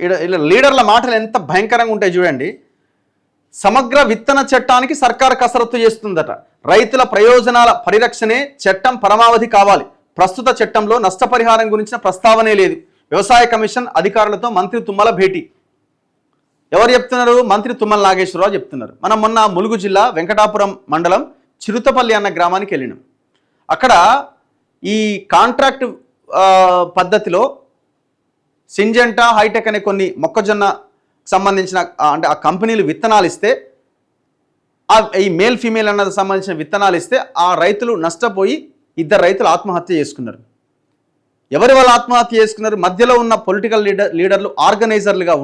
ఇలా లీడర్ల మాటలు ఎంత భయంకరంగా ఉంటాయి చూడండి. సమగ్ర విత్తన చట్టానికి సర్కారు కసరత్తు చేస్తుందట. రైతుల ప్రయోజనాల పరిరక్షణే చట్టం పరమావధి కావాలి. ప్రస్తుత చట్టంలో నష్టపరిహారం గురించిన ప్రస్తావనే లేదు. వ్యవసాయ కమిషన్ అధికారులతో మంత్రి తుమ్మల భేటీ. ఎవరు చెప్తున్నారు? మంత్రి తుమ్మల నాగేశ్వరరావు చెప్తున్నారు. మనం మొన్న ములుగు జిల్లా వెంకటాపురం మండలం చిరుతపల్లి అన్న గ్రామానికి వెళ్ళినాం. అక్కడ ఈ కాంట్రాక్ట్ పద్ధతిలో సింజెంటా, హైటెక్ అనే కొన్ని మొక్కజొన్న సంబంధించిన అంటే ఆ కంపెనీలు విత్తనాలు ఇస్తే, ఈ మేల్ ఫీమేల్ అన్నది సంబంధించిన విత్తనాలు ఇస్తే ఆ రైతులు నష్టపోయి 2 రైతులు ఆత్మహత్య చేసుకున్నారు. ఎవరి వాళ్ళు ఆత్మహత్య చేసుకున్నారు? మధ్యలో ఉన్న పొలిటికల్ లీడర్లు ఆర్గనైజర్లుగా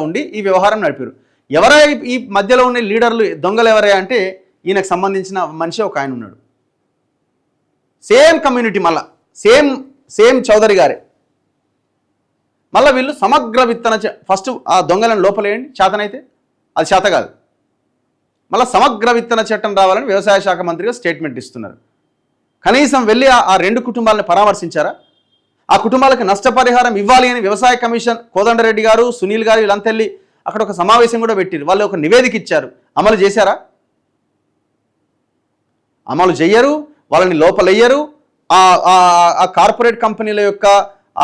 ఉండి ఈ వ్యవహారం నడిపారు. ఎవరై ఈ మధ్యలో ఉన్న లీడర్లు దొంగలు ఎవరై అంటే ఈయనకు సంబంధించిన మనిషి ఒక ఆయన ఉన్నాడు. సేమ్ కమ్యూనిటీ, మళ్ళా సేమ్ చౌదరి గారే. మళ్ళీ వీళ్ళు సమగ్ర విత్తన ఫస్ట్ ఆ దొంగలను లోపలేయండి చేతనైతే, అది చేత కాదు. మళ్ళీ సమగ్ర విత్తన చట్టం రావాలని వ్యవసాయ శాఖ మంత్రిగా స్టేట్మెంట్ ఇస్తున్నారు. కనీసం వెళ్ళి ఆ 2 కుటుంబాలను పరామర్శించారా? ఆ కుటుంబాలకు నష్టపరిహారం ఇవ్వాలి అని వ్యవసాయ కమిషన్ కోదండరెడ్డి గారు, సునీల్ గారు వీళ్ళంతా వెళ్ళి అక్కడ ఒక సమావేశం కూడా పెట్టారు. వాళ్ళు ఒక నివేదిక ఇచ్చారు. అమలు చేశారా? అమలు చెయ్యరు. వాళ్ళని లోపలయ్యరు. ఆ కార్పొరేట్ కంపెనీల యొక్క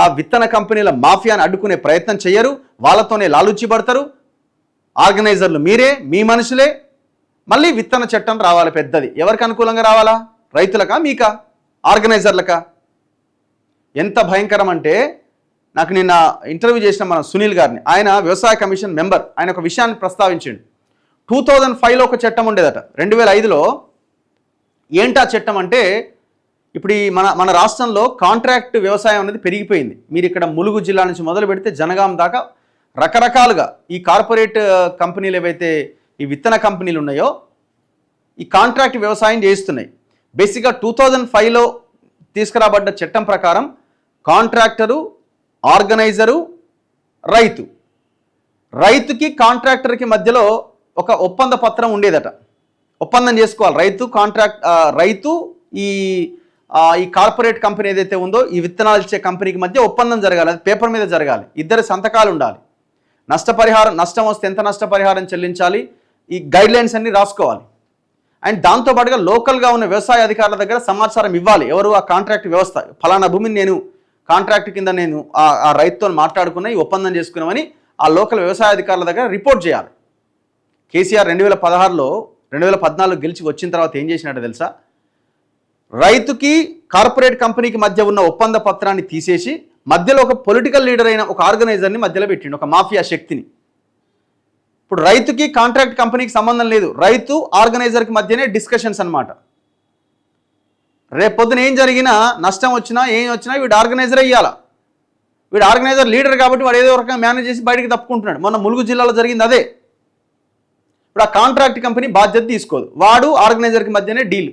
ఆ విత్తన కంపెనీల మాఫియాని అడ్డుకునే ప్రయత్నం చేయరు. వాళ్ళతోనే లాలూచి పడతారు. ఆర్గనైజర్లు మీరే, మీ మనుషులే. మళ్ళీ విత్తన చట్టం రావాలి పెద్దది. ఎవరికి అనుకూలంగా రావాలా? రైతులకా, మీకా, ఆర్గనైజర్లకా? ఎంత భయంకరం అంటే, నాకు నిన్న ఇంటర్వ్యూ చేసిన మన సునీల్ గారిని, ఆయన వ్యవసాయ కమిషన్ మెంబర్, ఆయన ఒక విషయాన్ని ప్రస్తావించండి. 2005లో ఒక చట్టం ఉండేదట. 2005లో ఏంటా చట్టం అంటే, ఇప్పుడు ఈ మన రాష్ట్రంలో కాంట్రాక్ట్ వ్యవసాయం అనేది పెరిగిపోయింది. మీరు ఇక్కడ ములుగు జిల్లా నుంచి మొదలు పెడితే జనగాం దాకా రకరకాలుగా ఈ కార్పొరేట్ కంపెనీలు ఏవైతే ఈ విత్తన కంపెనీలు ఉన్నాయో ఈ కాంట్రాక్ట్ వ్యవసాయం చేస్తున్నాయి. బేసిక్గా 2005లో తీసుకురాబడ్డ చట్టం ప్రకారం కాంట్రాక్టరు, ఆర్గనైజరు, రైతుకి కాంట్రాక్టర్కి మధ్యలో ఒక ఒప్పంద పత్రం ఉండేదట. ఒప్పందం చేసుకోవాలి రైతు ఈ కార్పొరేట్ కంపెనీ ఏదైతే ఉందో ఈ విత్తనాలు ఇచ్చే కంపెనీకి మధ్య ఒప్పందం జరగాలి. అది పేపర్ మీద జరగాలి. 2 సంతకాలు ఉండాలి. నష్టం వస్తే ఎంత నష్టపరిహారం చెల్లించాలి, ఈ గైడ్లైన్స్ అన్ని రాసుకోవాలి. అండ్ దాంతోపాటుగా లోకల్గా ఉన్న వ్యవసాయ అధికారుల దగ్గర సమాచారం ఇవ్వాలి. ఎవరు? ఆ కాంట్రాక్ట్ వ్యవస్థ. ఫలానా భూమిని నేను కాంట్రాక్ట్ కింద నేను ఆ రైతుతో మాట్లాడుకున్న ఈ ఒప్పందం చేసుకున్నామని ఆ లోకల్ వ్యవసాయ అధికారుల దగ్గర రిపోర్ట్ చేయాలి. కేసీఆర్ 2014 గెలిచి వచ్చిన తర్వాత ఏం చేసినట్టు తెలుసా? రైతుకి కార్పొరేట్ కంపెనీకి మధ్య ఉన్న ఒప్పంద పత్రాన్ని తీసేసి మధ్యలో ఒక పొలిటికల్ లీడర్ అయిన ఒక ఆర్గనైజర్ని మధ్యలో పెట్టిండు, ఒక మాఫియా శక్తిని. ఇప్పుడు రైతుకి కాంట్రాక్ట్ కంపెనీకి సంబంధం లేదు. రైతు ఆర్గనైజర్కి మధ్యనే డిస్కషన్స్ అనమాట. రేపొద్దున ఏం జరిగినా, నష్టం వచ్చినా ఏం వచ్చినా వీడు ఆర్గనైజర్ అయ్యాలా. వీడు ఆర్గనైజర్ లీడర్ కాబట్టి వాడు ఏదో రకంగా మేనేజ్ చేసి బయటికి తప్పుకుంటున్నాడు. మొన్న ములుగు జిల్లాలో జరిగింది అదే. ఇప్పుడు ఆ కాంట్రాక్ట్ కంపెనీ బాధ్యత తీసుకోదు. వాడు ఆర్గనైజర్కి మధ్యనే డీల్.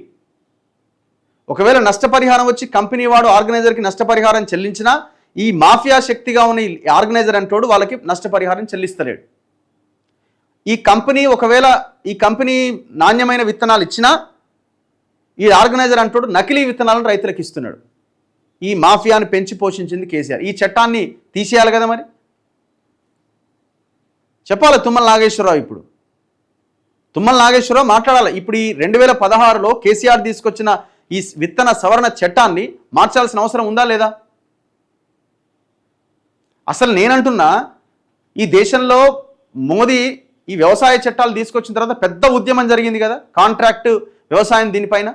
ఒకవేళ నష్టపరిహారం వచ్చి కంపెనీ వాడు ఆర్గనైజర్కి నష్టపరిహారం చెల్లించినా ఈ మాఫియా శక్తిగా ఉన్న ఈ ఆర్గనైజర్ అంటోడు వాళ్ళకి నష్టపరిహారం చెల్లిస్తలేడు. ఈ కంపెనీ నాణ్యమైన విత్తనాలు ఇచ్చినా ఈ ఆర్గనైజర్ అంటోడు నకిలీ విత్తనాలను రైతులకు ఇస్తున్నాడు. ఈ మాఫియాను పెంచి పోషించింది కేసీఆర్. ఈ చట్టాన్ని తీసేయాలి కదా మరి. చెప్పాలి తుమ్మల నాగేశ్వరరావు. ఇప్పుడు తుమ్మల నాగేశ్వరరావు మాట్లాడాలి. ఇప్పుడు ఈ 2016లో కేసీఆర్ తీసుకొచ్చిన ఈ విత్తన సవరణ చట్టాన్ని మార్చాల్సిన అవసరం ఉందా లేదా? అసలు నేనంటున్నా, ఈ దేశంలో మోదీ ఈ వ్యవసాయ చట్టాలు తీసుకొచ్చిన తర్వాత పెద్ద ఉద్యమం జరిగింది కదా, కాంట్రాక్ట్ వ్యవసాయం. దీనిపైన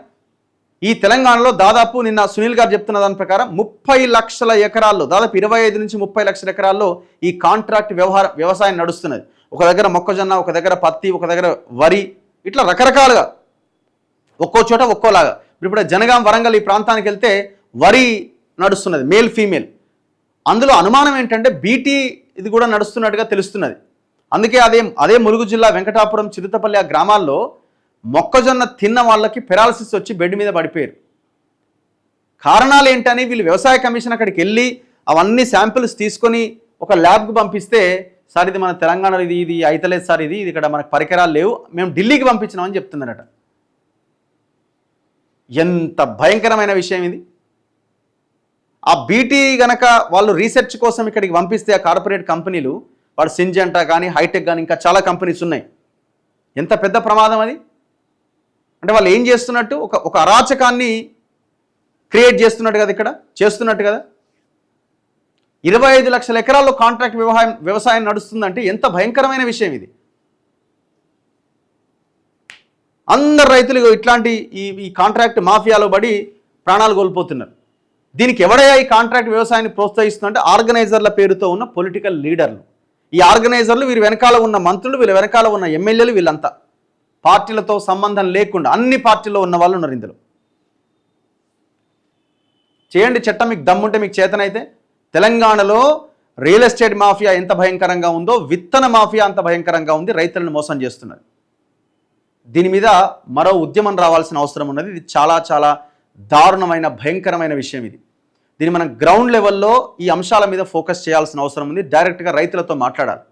ఈ తెలంగాణలో దాదాపు నిన్న సునీల్ గారు చెప్తున్న దాని ప్రకారం 30 లక్షల ఎకరాల్లో, దాదాపు 25 నుంచి 30 లక్షల ఎకరాల్లో ఈ కాంట్రాక్ట్ వ్యవసాయం నడుస్తున్నది. ఒక దగ్గర మొక్కజొన్న, ఒక దగ్గర పత్తి, ఒక దగ్గర వరి, ఇట్లా రకరకాలుగా ఒక్కో చోట ఒక్కోలాగా. ఇప్పుడు జనగాం, వరంగల్ ఈ ప్రాంతానికి వెళ్తే వరి నడుస్తున్నది, మేల్ ఫీమేల్. అందులో అనుమానం ఏంటంటే బీటీ ఇది కూడా నడుస్తున్నట్టుగా తెలుస్తున్నది. అందుకే అదే ములుగు జిల్లా వెంకటాపురం, చిరుతపల్లి ఆ గ్రామాల్లో మొక్కజొన్న తిన్న వాళ్ళకి పెరాలసిస్ వచ్చి బెడ్ మీద పడిపోయారు. కారణాలు ఏంటని వీళ్ళు వ్యవసాయ కమిషన్ అక్కడికి వెళ్ళి అవన్నీ శాంపిల్స్ తీసుకొని ఒక ల్యాబ్కి పంపిస్తే, సార్ ఇది మన తెలంగాణలో ఇది అయితలేదు సార్, ఇది ఇక్కడ మనకు పరికరాలు లేవు, మేము ఢిల్లీకి పంపించినామని చెప్తున్నారట. ఎంత భయంకరమైన విషయం ఇది. ఆ బీటీ గనక వాళ్ళు రీసెర్చ్ కోసం ఇక్కడికి పంపిస్తే ఆ కార్పొరేట్ కంపెనీలు, వాడు సింజెంటా కానీ హైటెక్ కానీ ఇంకా చాలా కంపెనీస్ ఉన్నాయి. ఎంత పెద్ద ప్రమాదం అది. అంటే వాళ్ళు ఏం చేస్తున్నట్టు, ఒక అరాచకాన్ని క్రియేట్ చేస్తున్నట్టు కదా, ఇక్కడ చేస్తున్నట్టు కదా. 25 లక్షల ఎకరాల్లో కాంట్రాక్ట్ వ్యవసాయం నడుస్తుందంటే ఎంత భయంకరమైన విషయం ఇది. అందరు రైతులు ఇట్లాంటి ఈ కాంట్రాక్ట్ మాఫియాలో పడి ప్రాణాలు కోల్పోతున్నారు. దీనికి ఎవడయ్యా ఈ కాంట్రాక్ట్ వ్యవసాయాన్ని ప్రోత్సహిస్తుందంటే ఆర్గనైజర్ల పేరుతో ఉన్న పొలిటికల్ లీడర్లు. ఈ ఆర్గనైజర్లు, వీరి వెనకాల ఉన్న మంత్రులు, వీళ్ళ వెనకాల ఉన్న ఎమ్మెల్యేలు, వీళ్ళంతా పార్టీలతో సంబంధం లేకుండా అన్ని పార్టీల్లో ఉన్న వాళ్ళు ఉన్నారు ఇందులో. చేయండి చట్టం, మీకు దమ్ముంటే, మీకు చేతనైతే. తెలంగాణలో రియల్ ఎస్టేట్ మాఫియా ఎంత భయంకరంగా ఉందో విత్తన మాఫియా అంత భయంకరంగా ఉంది. రైతులను మోసం చేస్తున్నారు. దీని మీద మరో ఉద్యమం రావాల్సిన అవసరం ఉన్నది. ఇది చాలా చాలా దారుణమైన భయంకరమైన విషయం ఇది. దీన్ని మనం గ్రౌండ్ లెవెల్లో ఈ అంశాల మీద ఫోకస్ చేయాల్సిన అవసరం ఉంది. డైరెక్ట్గా రైతులతో మాట్లాడాలి.